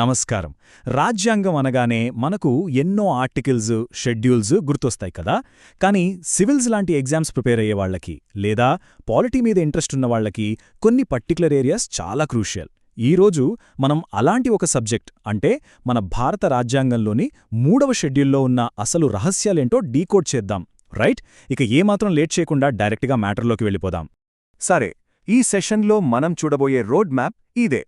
నమస్కారం. రాజ్యాంగం అనగానే మనకు ఎన్నో ఆర్టికల్స్, షెడ్యూల్స్ గుర్తొస్తాయి కదా. కానీ సివిల్స్ లాంటి ఎగ్జామ్స్ ప్రిపేర్ అయ్యే వాళ్ళకి లేదా పాలిటీ మీద ఇంట్రెస్ట్ ఉన్న వాళ్ళకి కొన్ని పర్టికులర్ ఏరియాస్ చాలా క్రూషియల్. ఈరోజు మనం అలాంటి ఒక సబ్జెక్ట్ అంటే మన భారత రాజ్యాంగంలోని 3వ షెడ్యూల్లో ఉన్న అసలు రహస్యాలేంటో డీకోడ్ చేద్దాం. రైట్? ఇక ఏమాత్రం లేట్ చేయకుండా డైరెక్ట్గా మ్యాటర్లోకి వెళ్ళిపోదాం. సరే, ఈ సెషన్లో మనం చూడబోయే రోడ్ మ్యాప్ ఇదే.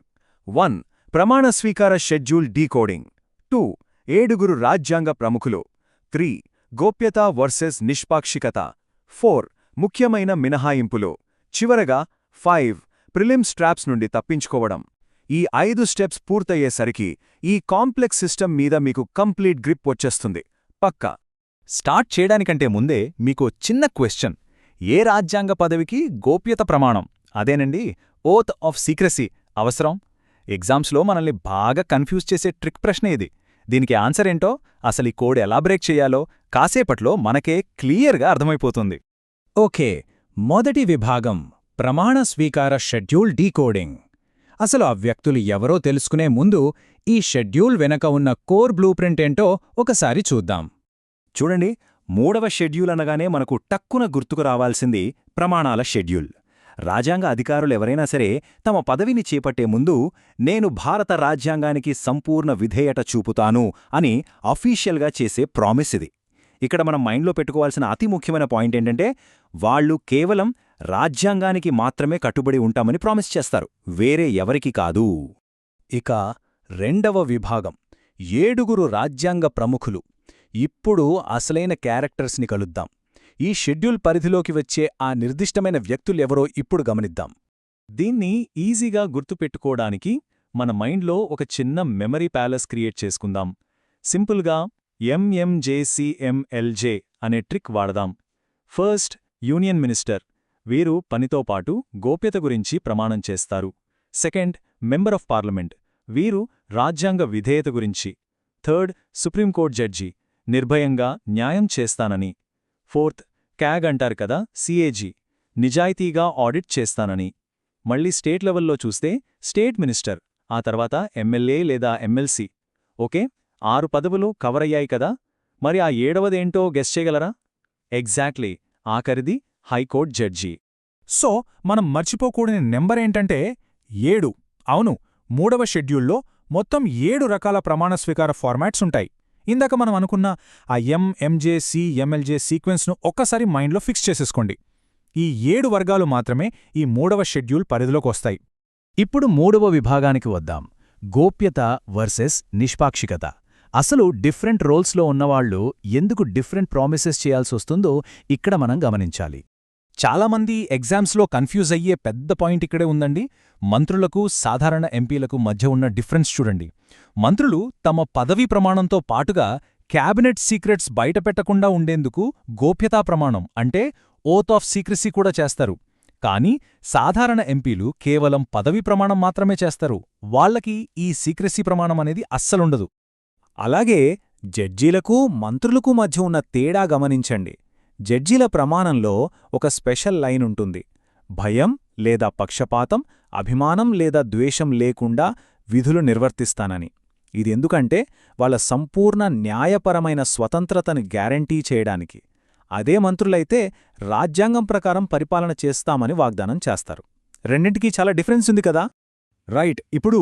1. ప్రమాణ స్వీకార షెడ్యూల్ డీకోడింగ్. 2. 7 రాజ్యాంగ ప్రముఖులు. 3. గోప్యత వర్సెస్ నిష్పాక్షికత. 4. ముఖ్యమైన మినహాయింపులు. చివరగా 5. ప్రిలిమ్స్ ట్రాప్స్ నుండి తప్పించుకోవడం. ఈ 5 స్టెప్స్ పూర్తయ్యేసరికి ఈ కాంప్లెక్స్ సిస్టమ్ మీద మీకు కంప్లీట్ గ్రిప్ వచ్చేస్తుంది. పక్కా. స్టార్ట్ చేయడానికంటే ముందే మీకో చిన్న క్వశ్చన్. ఏ రాజ్యాంగ పదవికి గోప్యత ప్రమాణం, అదేనండి ఓత్ ఆఫ్ సీక్రసీ, అవసరం? ఎగ్జామ్స్లో మనల్ని బాగా కన్ఫ్యూజ్ చేసే ట్రిక్ ప్రశ్న ఇది. దీనికి ఆన్సర్ ఏంటో, అసలు ఈ కోడ్ ఎలా బ్రేక్ చేయాలో కాసేపట్లో మనకే క్లియర్గా అర్థమైపోతుంది. ఓకే, మొదటి విభాగం ప్రమాణ స్వీకార షెడ్యూల్ డీకోడింగ్. అసలు ఆ వ్యక్తులు ఎవరో తెలుసుకునే ముందు ఈ షెడ్యూల్ వెనక ఉన్న కోర్ బ్లూప్రింట్ ఏంటో ఒకసారి చూద్దాం. చూడండి, 3వ షెడ్యూల్ అనగానే మనకు టక్కున గుర్తుకు రావాల్సింది ప్రమాణాల షెడ్యూల్. రాజ్యాంగ అధికారులెవరైనా సరే తమ పదవిని చేపట్టే ముందు నేను భారత రాజ్యాంగానికి సంపూర్ణ విధేయత చూపుతాను అని అఫీషియల్గా చేసే ప్రామిస్ ఇది. ఇక్కడ మనం మైండ్లో పెట్టుకోవాల్సిన అతి ముఖ్యమైన పాయింట్ ఏంటంటే, వాళ్లు కేవలం రాజ్యాంగానికి మాత్రమే కట్టుబడి ఉంటామని ప్రామిస్ చేస్తారు, వేరే ఎవరికి కాదు. ఇక రెండవ విభాగం 7 రాజ్యాంగ ప్రముఖులు. ఇప్పుడు అసలైన క్యారెక్టర్స్ని కలుద్దాం. ఈ షెడ్యూల్ పరిధిలోకి వచ్చే ఆ నిర్దిష్టమైన వ్యక్తులెవరో ఇప్పుడు గమనిద్దాం. దీన్ని ఈజీగా గుర్తుపెట్టుకోవడానికి మన మైండ్లో ఒక చిన్న మెమరీ ప్యాలెస్ క్రియేట్ చేసుకుందాం. సింపుల్గా ఎంఎంజేసీఎంఎల్జే అనే ట్రిక్ వాడదాం. First, union minister. వీరు పనితో పాటు గోప్యత గురించి ప్రమాణం చేస్తారు. Second, member of parliament. వీరు రాజ్యాంగ విధేయత గురించి. Third, Supreme Court judge. నిర్భయంగా న్యాయం చేస్తానని. ఫోర్త్, క్యాగ్ అంటారు కదా, సిఏజీ. నిజాయితీగా ఆడిట్ చేస్తానని. మళ్ళీ స్టేట్ లెవెల్లో చూస్తే స్టేట్ మినిస్టర్, ఆ తర్వాత ఎమ్మెల్యే లేదా ఎమ్మెల్సీ. ఓకే, 6 పదవులు కవర్ అయ్యాయి కదా. మరి ఆ 7వదేంటో గెస్ చేయగలరా? ఎగ్జాక్ట్లీ, ఆఖరిది హైకోర్టు జడ్జి. సో మనం మర్చిపోకూడని నెంబరేంటంటే 7. అవును, 3వ షెడ్యూల్లో మొత్తం 7 రకాల ప్రమాణ స్వీకార ఫార్మాట్స్ ఉంటాయి. ఇందాక మనం అనుకున్న ఆ ఎంఎంజే ఎంఎల్జే సీక్వెన్స్ను ఒక్కసారి మైండ్లో ఫిక్స్ చేసేసుకోండి. ఈ 7 వర్గాలు మాత్రమే ఈ 3వ షెడ్యూల్ పరిధిలోకొస్తాయి. ఇప్పుడు 3వ విభాగానికి వద్దాం. గోప్యత వర్సెస్ నిష్పాక్షికత. అసలు డిఫరెంట్ రోల్స్లో ఉన్నవాళ్లు ఎందుకు డిఫరెంట్ ప్రామిసెస్ చేయాల్సొస్తుందో ఇక్కడ మనం గమనించాలి. చాలామంది ఎగ్జామ్స్లో కన్ఫ్యూజ్ అయ్యే పెద్ద పాయింట్ ఇక్కడే ఉందండి. మంత్రులకు సాధారణ ఎంపీలకు మధ్య ఉన్న డిఫరెన్స్ చూడండి. మంత్రులు తమ పదవీ ప్రమాణంతో పాటుగా క్యాబినెట్ సీక్రెట్స్ బయటపెట్టకుండా ఉండేందుకు గోప్యతా ప్రమాణం అంటే ఓత్ ఆఫ్ సీక్రసీ కూడా చేస్తారు. కానీ సాధారణ ఎంపీలు కేవలం పదవీ ప్రమాణం మాత్రమే చేస్తారు. వాళ్లకి ఈ సీక్రసీ ప్రమాణం అనేది అస్సలుండదు. అలాగే జడ్జీలకు మంత్రులకు మధ్య ఉన్న తేడా గమనించండి. జడ్జీల ప్రమాణంలో ఒక స్పెషల్ లైన్ ఉంటుంది. భయం లేదా పక్షపాతం, అభిమానం లేదా ద్వేషం లేకుండా విధులు నిర్వర్తిస్తానని. ఇది ఎందుకంటే వాళ్ళ సంపూర్ణ న్యాయపరమైన స్వతంత్రతని గ్యారంటీ చేయడానికి. అదే మంత్రులైతే రాజ్యాంగం ప్రకారం పరిపాలన చేస్తామని వాగ్దానం చేస్తారు. రెండింటికీ చాలా డిఫరెన్స్ ఉంది కదా. రైట్, ఇప్పుడు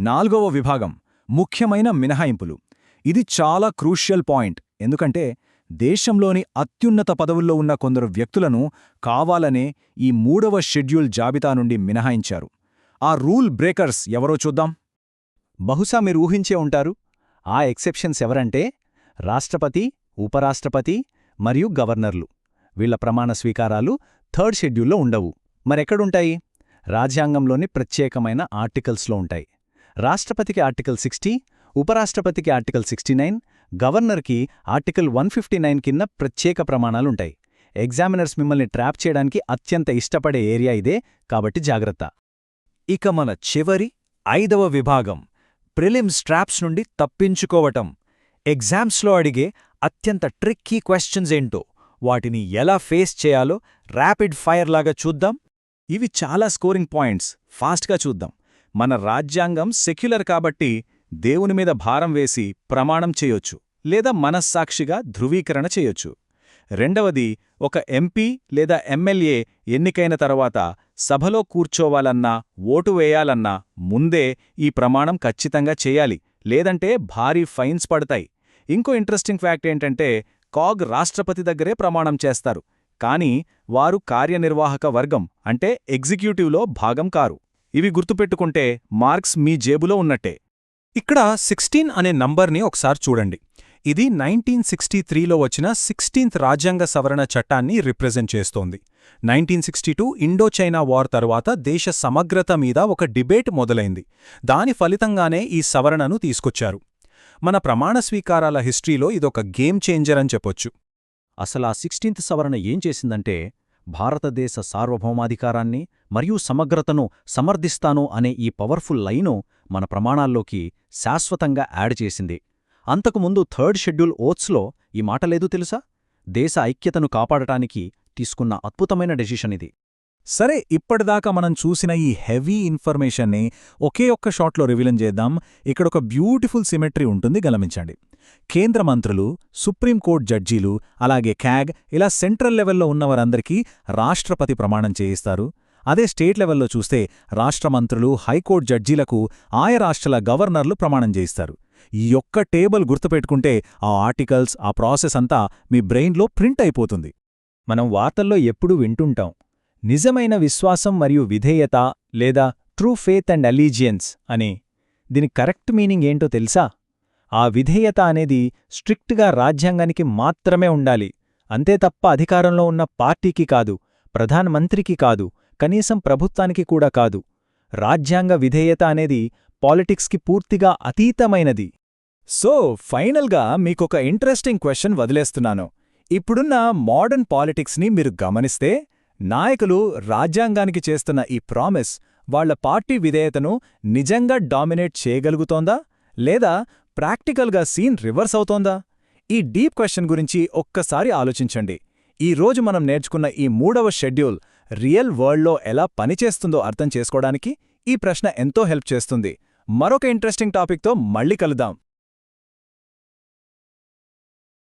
4వ విభాగం ముఖ్యమైన మినహాయింపులు. ఇది చాలా క్రూషియల్ పాయింట్. ఎందుకంటే దేశంలోని అత్యున్నత పదవుల్లో ఉన్న కొందరు వ్యక్తులను కావాలనే ఈ 3వ షెడ్యూల్ జాబితా నుండి మినహాయించారు. ఆ రూల్ బ్రేకర్స్ ఎవరో చూద్దాం. బహుశా మీరు ఊహించే ఉంటారు. ఆ ఎక్సెప్షన్స్ ఎవరంటే రాష్ట్రపతి, ఉపరాష్ట్రపతి మరియు గవర్నర్లు. వీళ్ల ప్రమాణ స్వీకారాలు 3rd షెడ్యూల్లో ఉండవు. మరెక్కడుంటాయి? రాజ్యాంగంలోని ప్రత్యేకమైన ఆర్టికల్స్లో ఉంటాయి. రాష్ట్రపతికి ఆర్టికల్ 60, ఉపరాష్ట్రపతికి ఆర్టికల్ 69, గవర్నర్కి ఆర్టికల్ 159 కింద ప్రత్యేక ప్రమాణాలుంటాయి. ఎగ్జామినర్స్ మిమ్మల్ని ట్రాప్ చేయడానికి అత్యంత ఇష్టపడే ఏరియా ఇదే, కాబట్టి జాగ్రత్త. ఇక మన చివరి 5వ విభాగం ప్రిలిమ్స్ ట్రాప్స్ నుండి తప్పించుకోవటం. ఎగ్జామ్స్లో అడిగే అత్యంత ట్రిక్కీ క్వశ్చన్స్ ఏంటో, వాటిని ఎలా ఫేస్ చేయాలో ర్యాపిడ్ ఫైర్ లాగా చూద్దాం. ఇవి చాలా స్కోరింగ్ పాయింట్స్. ఫాస్ట్గా చూద్దాం. మన రాజ్యాంగం సెక్యులర్ కాబట్టి దేవుని మీద భారం వేసి ప్రమాణం చేయొచ్చు లేదా మనస్సాక్షిగా ధృవీకరణ చేయొచ్చు. రెండవది, ఒక ఎంపీ లేదా ఎమ్మెల్యే ఎన్నికైన తర్వాత సభలో కూర్చోవాలన్నా ఓటు వేయాలన్నా ముందే ఈ ప్రమాణం ఖచ్చితంగా చేయాలి, లేదంటే భారీ ఫైన్స్ పడతాయి. ఇంకో ఇంట్రెస్టింగ్ ఫ్యాక్ట్ ఏంటంటే కాగ్ రాష్ట్రపతి దగ్గరే ప్రమాణం చేస్తారు, కానీ వారు కార్యనిర్వాహక వర్గం అంటే ఎగ్జిక్యూటివ్లో భాగం కారు. ఇవి గుర్తుపెట్టుకుంటే మార్క్స్ మీ జేబులో ఉన్నట్టే. ఇక్కడ 16 అనే నంబర్ని ఒకసారి చూడండి. ఇది 1963లో వచ్చిన 16th రాజ్యాంగ సవరణ చట్టాన్ని రిప్రజెంట్ చేస్తోంది. 1962 ఇండోచైనా వార్ తరువాత దేశ సమగ్రత మీద ఒక డిబేట్ మొదలైంది. దాని ఫలితంగానే ఈ సవరణను తీసుకొచ్చారు. మన ప్రమాణ స్వీకారాల హిస్టరీలో ఇదొక గేమ్ చేంజర్ అని చెప్పొచ్చు. అసలా 16th సవరణ ఏం చేసిందంటే, భారతదేశ సార్వభౌమాధికారాన్ని మరియు సమగ్రతను సమర్థిస్తాను అనే ఈ పవర్ఫుల్ లైను మన ప్రమాణాల్లోకి శాశ్వతంగా యాడ్ చేసింది. అంతకుముందు 3rd షెడ్యూల్ ఓత్స్లో ఈ మాట లేదు తెలుసా? దేశ ఐక్యతను కాపాడటానికి తీసుకున్న అద్భుతమైన డెసిషన్ ఇది. సరే, ఇప్పటిదాకా మనం చూసిన ఈ హెవీ ఇన్ఫర్మేషన్ని ఒకే ఒక్క షాట్లో రివీలన్ చేద్దాం. ఇక్కడొక బ్యూటిఫుల్ సిమెట్రీ ఉంటుంది, గమనించండి. కేంద్ర మంత్రులు, సుప్రీంకోర్టు జడ్జీలు, అలాగే క్యాగ్ ఇలా సెంట్రల్ లెవెల్లో ఉన్నవారందరికీ రాష్ట్రపతి ప్రమాణం చేయిస్తారు. అదే స్టేట్ లెవెల్లో చూస్తే రాష్ట్ర మంత్రులు, హైకోర్టు జడ్జీలకు ఆయా రాష్ట్రాల గవర్నర్లు ప్రమాణం చేయిస్తారు. ఈ ఒక్క టేబుల్ గుర్తుపెట్టుకుంటే ఆ ఆర్టికల్స్, ఆ ప్రాసెస్ అంతా మీ బ్రెయిన్లో ప్రింట్ అయిపోతుంది. మనం వార్తల్లో ఎప్పుడూ వింటుంటాం, నిజమైన విశ్వాసం మరియు విధేయత లేదా ట్రూ ఫేత్ అండ్ అలీజియన్స్ అని. దీని కరెక్ట్ మీనింగ్ ఏంటో తెలుసా? ఆ విధేయత అనేది స్ట్రిక్ట్గా రాజ్యాంగానికి మాత్రమే ఉండాలి, అంతే తప్ప అధికారంలో ఉన్న పార్టీకి కాదు, ప్రధానమంత్రికి కాదు, కనీసం ప్రభుత్వానికి కూడా కాదు. రాజ్యాంగ విధేయత అనేది పాలిటిక్స్కి పూర్తిగా అతీతమైనది. సో ఫైనల్గా మీకొక ఇంట్రెస్టింగ్ క్వెషన్ వదిలేస్తున్నాను. ఇప్పుడున్న మోడర్న్ పాలిటిక్స్ని మీరు గమనిస్తే, నాయకులు రాజ్యాంగానికి చేస్తున్న ఈ ప్రామిస్ వాళ్ల పార్టీ విధేయతను నిజంగా డామినేట్ చేయగలుగుతోందా, లేదా ప్రాక్టికల్గా సీన్ రివర్స్ అవుతోందా? ఈ డీప్ క్వెషన్ గురించి ఒక్కసారి ఆలోచించండి. ఈ రోజు మనం నేర్చుకున్న ఈ 3వ షెడ్యూల్ రియల్ వరల్డ్లో ఎలా పనిచేస్తుందో అర్థం చేసుకోవడానికి ఈ ప్రశ్న ఎంతో హెల్ప్ చేస్తుంది. మరొక ఇంట్రెస్టింగ్ టాపిక్తో మళ్ళీ కలుద్దాం.